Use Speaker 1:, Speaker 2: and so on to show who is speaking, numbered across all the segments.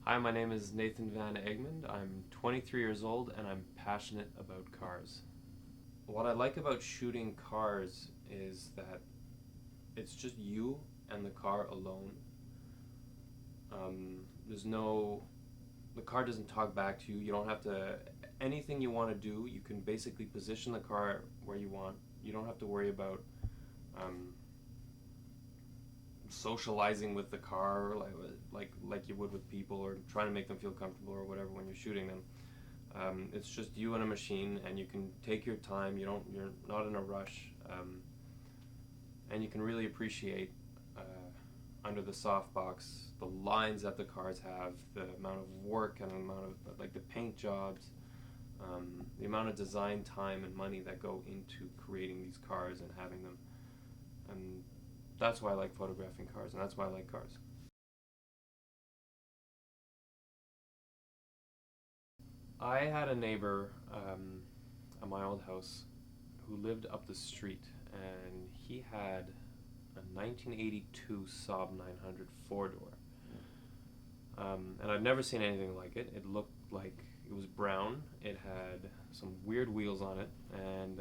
Speaker 1: Hi, my name is Nathan Van Egmond. I'm 23 years old and I'm passionate about cars. What I like about shooting cars is that it's just you and the car alone. There's no, the car doesn't talk back to you. You don't have to, anything you want to do, you can basically position the car where you want. You don't have to worry about um, socializing with the car like you would with people, or trying to make them feel comfortable or whatever when you're shooting them. It's just you and a machine, and you can take your time. You're not in a rush, and you can really appreciate under the softbox the lines that the cars have, the amount of work and the amount of like the paint jobs, the amount of design time and money that go into creating these cars and having them. And that's why I like photographing cars, and that's why I like cars. I had a neighbor at my old house who lived up the street, and he had a 1982 Saab 900 four-door. And I've never seen anything like it. It looked like it was brown. It had some weird wheels on it, and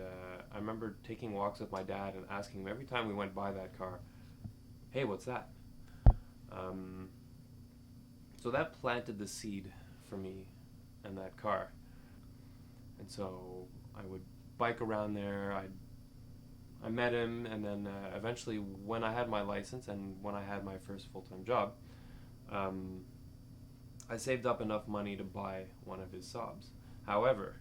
Speaker 1: I remember taking walks with my dad and asking him every time we went by that car, "Hey, what's that?" Um, so that planted the seed for me and that car. And so I would bike around there. I met him, and then eventually, when I had my license and when I had my first full-time job, um, I saved up enough money to buy one of his Saabs. However,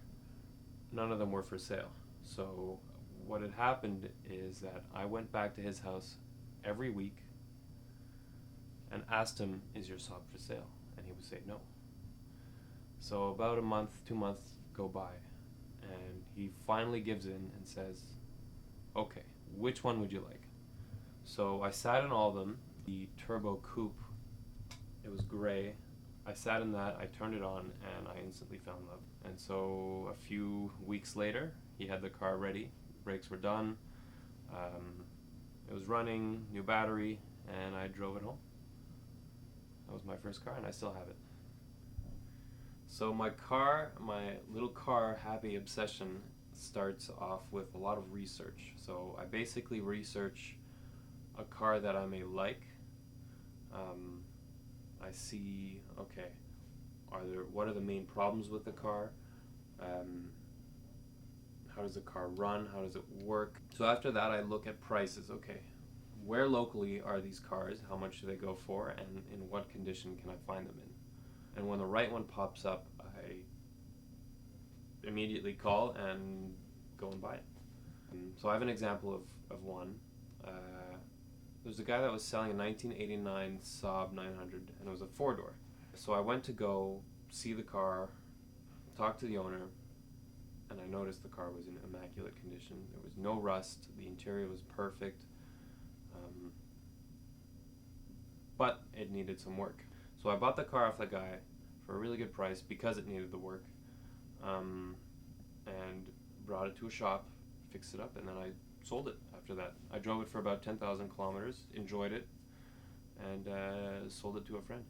Speaker 1: none of them were for sale. So what had happened is that I went back to his house every week and asked him, "Is your Saab for sale?" And he would say no. So about a month, 2 months go by, and he finally gives in and says, "Okay, which one would you like?" So I sat in all of them. The turbo coupe, it was gray. I sat in that, I turned it on, and I instantly fell in love. And so a few weeks later, he had the car ready. Brakes were done. Um, it was running, new battery, and I drove it home. That was my first car, and I still have it. So my little car happy obsession starts off with a lot of research. So I basically research a car that I may like. Um, I see, okay, what are the main problems with the car? Um, how does the car run? How does it work? So after that, I look at prices. Okay, where locally are these cars? How much do they go for? And in what condition can I find them in? And when the right one pops up, I immediately call and go and buy it. So I have an example of one. There's a guy that was selling a 1989 Saab 900, and it was a four-door. So I went to go see the car, talk to the owner, and I noticed the car was in immaculate condition. There was no rust. The interior was perfect, but it needed some work. So I bought the car off the guy for a really good price because it needed the work, and brought it to a shop, fixed it up, and then I sold it after that. I drove it for about 10,000 kilometers, enjoyed it, and sold it to a friend.